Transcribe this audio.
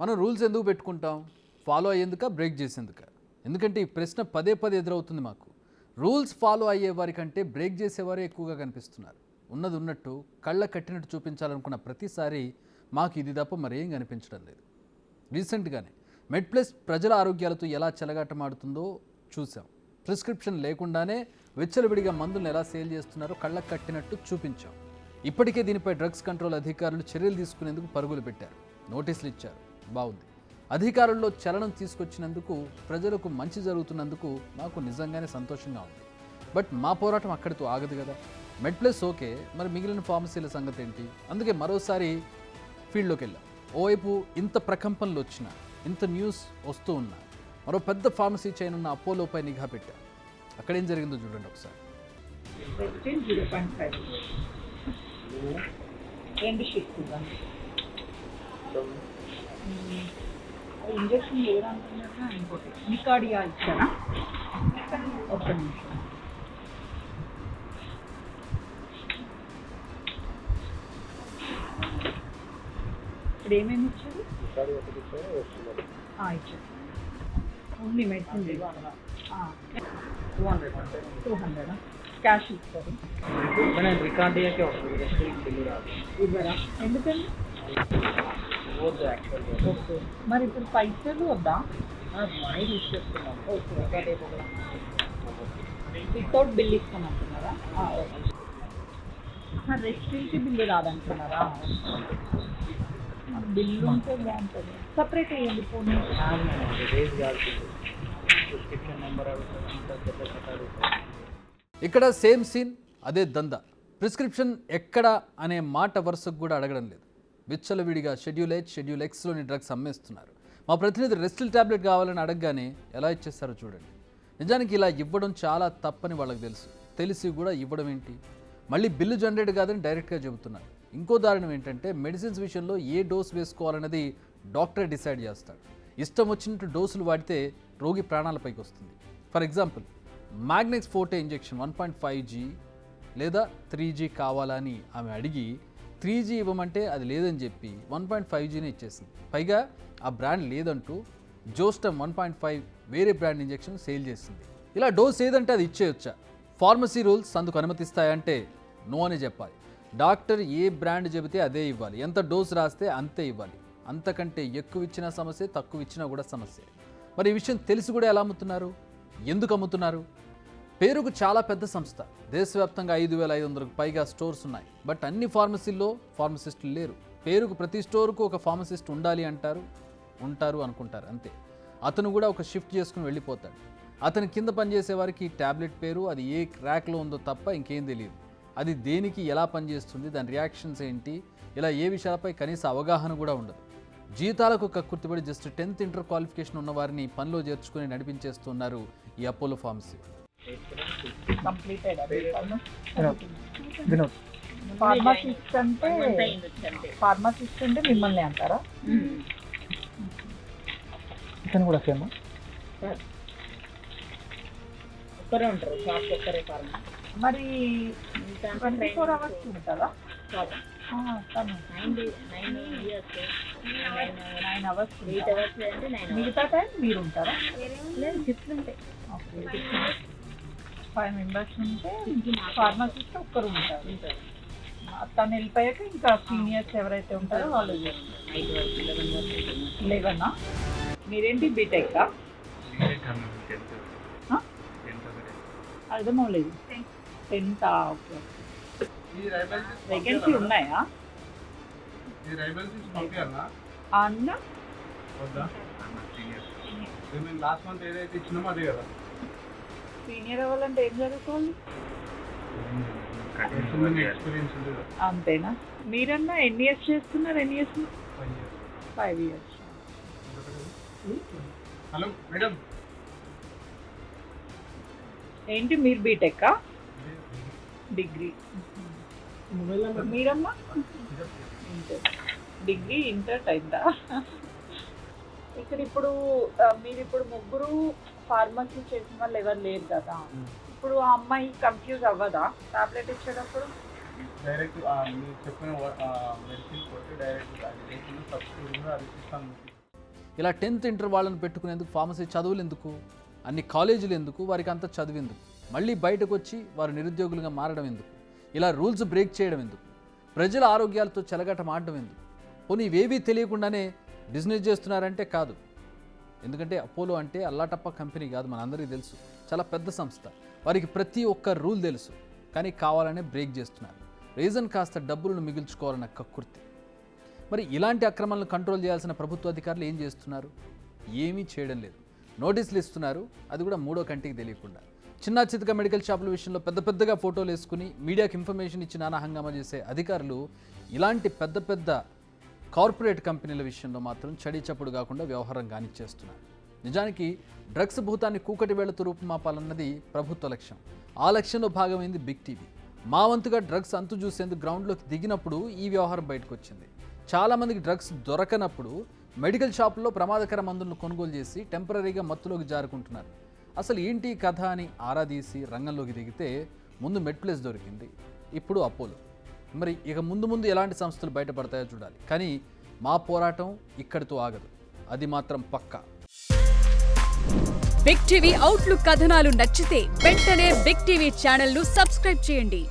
మనం రూల్స్ ఎందుకు పెట్టుకుంటాం? ఫాలో అయ్యేందుక, బ్రేక్ చేసేందుక? ఎందుకంటే ఈ ప్రశ్న పదే పదే ఎదురవుతుంది మాకు. రూల్స్ ఫాలో అయ్యే వారి కంటే బ్రేక్ చేసేవారే ఎక్కువగా కనిపిస్తున్నారు. ఉన్నది ఉన్నట్టు కళ్ళ కట్టినట్టు చూపించాలనుకున్న ప్రతిసారి మాకు ఇది తప్ప మరేం కనిపించడం లేదు. రీసెంట్గానే మెడ్ప్లస్ ప్రజల ఆరోగ్యాలతో ఎలా చెలగాటమాడుతుందో చూసాం. ప్రిస్క్రిప్షన్ లేకుండానే విచ్చలవిడిగా మందులను ఎలా సేల్ చేస్తున్నారో కళ్ళకు కట్టినట్టు చూపించాం. ఇప్పటికే దీనిపై డ్రగ్స్ కంట్రోల్ అధికారులు చర్యలు తీసుకునేందుకు పరుగులు పెట్టారు, నోటీసులు ఇచ్చారు. బాగుంది. అధికారుల్లో చలనం తీసుకొచ్చినందుకు, ప్రజలకు మంచి జరుగుతున్నందుకు మాకు నిజంగానే సంతోషంగా ఉంది. బట్ మా పోరాటం అక్కడితో ఆగదు కదా. మెడ్ప్లస్ ఓకే, మరి మిగిలిన ఫార్మసీల సంగతి ఏంటి? అందుకే మరోసారి ఫీల్డ్లోకి వెళ్ళాం. ఓవైపు ఇంత ప్రకంపనలు వచ్చినా, ఇంత న్యూస్ వస్తూ ఉన్నా, మరో పెద్ద ఫార్మసీ చైన్ ఉన్న అపోలోపై నిఘా పెట్టాం. అక్కడేం జరిగిందో చూడండి ఒకసారి. ఇంజక్షన్ లేదనుకున్నాక ఇంకోటి నికాడియా ఇచ్చారా? ఒక్క నిమిషం. ఇప్పుడు ఏమేమి ఇచ్చారు? ఇచ్చారు. ఓన్లీ మెడిసిన్ 200 క్యాష్ ఇస్తారు. ఇవ్వరా? ఎందుకండి? ఓకే, మరి ఇప్పుడు పైసలు వద్దా? వితౌట్ బిల్ ఇస్తామంటున్నారా? రెస్ట్రిక్ట్ బిల్లు రాదంటున్నారా? బిల్లు ఉంటే బాగుంటుంది. సపరేట్ అయ్యండి పోనీ. ఇక్కడ సేమ్ సీన్, అదే దందా. ప్రిస్క్రిప్షన్ ఎక్కడ అనే మాట వరుసకు కూడా అడగడం లేదు. విచ్చలవిడిగా షెడ్యూల్ H, షెడ్యూల్ Xలోని డ్రగ్స్ అమ్మేస్తున్నారు. మా ప్రతినిధి రెస్టిల్ ట్యాబ్లెట్ కావాలని అడగగానే ఎలా ఇచ్చేస్తారో చూడండి. నిజానికి ఇలా ఇవ్వడం చాలా తప్పని వాళ్ళకి తెలుసు. తెలిసి కూడా ఇవ్వడం ఏంటి? మళ్ళీ బిల్లు జనరేట్ కాదని డైరెక్ట్గా చెబుతున్నారు. ఇంకో దారుణం ఏంటంటే మెడిసిన్స్ విషయంలో ఏ డోస్ వేసుకోవాలన్నది డాక్టర్ డిసైడ్ చేస్తాడు. ఇష్టం వచ్చినట్టు డోసులు వాడితే రోగి ప్రాణాలపైకి వస్తుంది. For example, Magnex forte injection 1.5G లేదా 3G కావాలని ఆమె అడిగి 3G ఇవ్వమంటే అది లేదని చెప్పి 1.5Gనే ఇచ్చేసింది. పైగా ఆ బ్రాండ్ లేదంటూ జోస్టమ్ 1.5 వేరే బ్రాండ్ ఇంజెక్షన్ సేల్ చేసింది. ఇలా డోస్ ఏదంటే అది ఇచ్చేయొచ్చా? ఫార్మసీ రూల్స్ అందుకు అనుమతిస్తాయంటే నో అని చెప్పాలి. డాక్టర్ ఏ బ్రాండ్ చెబితే అదే ఇవ్వాలి. ఎంత డోస్ రాస్తే అంతే ఇవ్వాలి. అంతకంటే ఎక్కువ ఇచ్చినా సమస్య, తక్కువ ఇచ్చినా కూడా సమస్య. మరి ఈ విషయం తెలిసి కూడా ఎలా అమ్ముతున్నారు? ఎందుకు అమ్ముతున్నారు? పేరుకు చాలా పెద్ద సంస్థ. దేశవ్యాప్తంగా 5,500కు పైగా స్టోర్స్ ఉన్నాయి. బట్ అన్ని ఫార్మసీల్లో ఫార్మసిస్టులు లేరు. పేరుకు ప్రతి స్టోర్కు ఒక ఫార్మసిస్ట్ ఉండాలి అంటారు, ఉంటారు అనుకుంటారు అంతే. అతను కూడా ఒక షిఫ్ట్ చేసుకుని వెళ్ళిపోతాడు. అతని కింద పనిచేసే వారికి ట్యాబ్లెట్ పేరు, అది ఏ ర్యాక్లో ఉందో తప్ప ఇంకేం తెలియదు. అది దేనికి ఎలా పనిచేస్తుంది, దాని రియాక్షన్స్ ఏంటి, ఇలా ఏ విషయాలపై కనీస అవగాహన కూడా ఉండదు. జీతాలకు కక్కుర్తిపడి జస్ట్ 10th ఇంటర్ క్వాలిఫికేషన్ ఉన్న వారిని పనిలో చేర్చుకుని నడిపించేస్తున్నారు ఈ అపోలో ఫార్మసీ. ఫార్మసిస్ట్ అంటే మిమ్మల్ని అంటారా? ఇతను కూడా సేమ్ ఒక్కరే ఉంటారు, షాప్ ఒక్కరే ఫార్మసీ. మరి 24 hours ఉంటుందా? 9 hours, 8 hours అంటే 9 మిగతా టైం మీరు ఉంటారా? లేదు, షిఫ్ట్లు ఉంటాయి. ఓకే, 5 members ఉంటే ఫార్మసిస్ట్ ఒక్కరు ఉంటారు. తను వెళ్ళిపోయాక ఇంకా సీనియర్స్ ఎవరైతే ఉంటారో వాళ్ళు 11. మీరేంటి బీటెక్? అర్థమవలేదు. 10th. ఓకే, వేకెన్సీ ఉన్నాయా అన్న? సీనియర్ అవ్వాలంటే ఏం చదువుకోవాలి? అంతేనా? మీరన్నా ఎన్ని ఇయర్స్ చేస్తున్నారు? ఎన్ని ఇయర్స్? 5 years. హలో మేడం, ఏంటి మీరు బీటెక్కా? డిగ్రీ. మీరమ్మా? ఇంటర్. డిగ్రీ ఇంటర్ అయిందా? ఇక్కడ ఇప్పుడు మీరు ఇప్పుడు ముగ్గురు ఫార్మసీ చేసిన వాళ్ళు ఎవరు లేరు కదా. ఇప్పుడు ఆ అమ్మాయి కన్ఫ్యూజ్ అవ్వదా టాబ్లెట్ ఇచ్చేటప్పుడు? డైరెక్ట్ మీరు చెప్పిన మెడిసిన్ కొట్టి డైరెక్ట్ అది లేకుండా సబ్స్టిట్యూట్ అది ఇస్తాను. ఇలా 10th ఇంటర్ వాళ్ళని పెట్టుకునేందుకు ఫార్మసీ చదువులు ఎందుకు, అన్ని కాలేజీలు ఎందుకు, వారికి అంత చదువు ఎందుకు, మళ్ళీ బయటకు వచ్చి వారు నిరుద్యోగులుగా మారడం ఎందుకు, ఇలా రూల్స్ బ్రేక్ చేయడం ఎందుకు, ప్రజల ఆరోగ్యాలతో చెలగాటం ఆడడం ఎందుకు? పోనీ ఇవేవీ తెలియకుండానే బిజినెస్ చేస్తున్నారంటే కాదు. ఎందుకంటే అపోలో అంటే అల్లాటప్ప కంపెనీ కాదు, మనందరికీ తెలుసు, చాలా పెద్ద సంస్థ. వారికి ప్రతి ఒక్క రూల్ తెలుసు, కానీ కావాలనే బ్రేక్ చేస్తున్నారు. రీజన్ కాస్త డబ్బులను మిగిల్చుకోవాలన్న కక్కుర్తి. మరి ఇలాంటి అక్రమాలను కంట్రోల్ చేయాల్సిన ప్రభుత్వ అధికారులు ఏం చేస్తున్నారు? ఏమీ చేయడం లేదు. నోటీసులు ఇస్తున్నారు, అది కూడా మూడో కంటికి తెలియకుండా. చిన్న చితక మెడికల్ షాపుల విషయంలో పెద్ద పెద్దగా ఫోటోలు వేసుకుని మీడియాకి ఇన్ఫర్మేషన్ ఇచ్చి నానా హంగామా చేసే అధికారులు ఇలాంటి పెద్ద పెద్ద కార్పొరేట్ కంపెనీల విషయంలో మాత్రం చడి చప్పుడు కాకుండా వ్యవహారం కానిచ్చేస్తున్నారు. నిజానికి డ్రగ్స్ భూతాన్ని కూకటి వేళ్లతో రూపుమాపాలన్నది ప్రభుత్వ లక్ష్యం. ఆ లక్ష్యంలో భాగమైంది బిగ్ టీవీ. మా వంతుగా డ్రగ్స్ అంతు చూసేందుకు గ్రౌండ్లోకి దిగినప్పుడు ఈ వ్యవహారం బయటకు వచ్చింది. చాలామందికి డ్రగ్స్ దొరకనప్పుడు మెడికల్ షాపుల్లో ప్రమాదకర మందులను కొనుగోలు చేసి టెంపరీగా మత్తులోకి జారుకుంటున్నారు. అసలు ఏంటి కథ అని ఆరా తీసి రంగంలోకి దిగితే ముందు మెడ్ప్లేస్ దొరికింది, ఇప్పుడు అపోలో. మరి ఇక ముందు ముందు ఎలాంటి సంస్థలు బయటపడతాయో చూడాలి. కానీ మా పోరాటం ఇక్కడితో ఆగదు, అది మాత్రం పక్కా. బిగ్ టీవీ అవుట్లుక్ కథనాలు నచ్చితే వెంటనే బిగ్ టీవీ ఛానల్ ను సబ్స్క్రైబ్ చేయండి.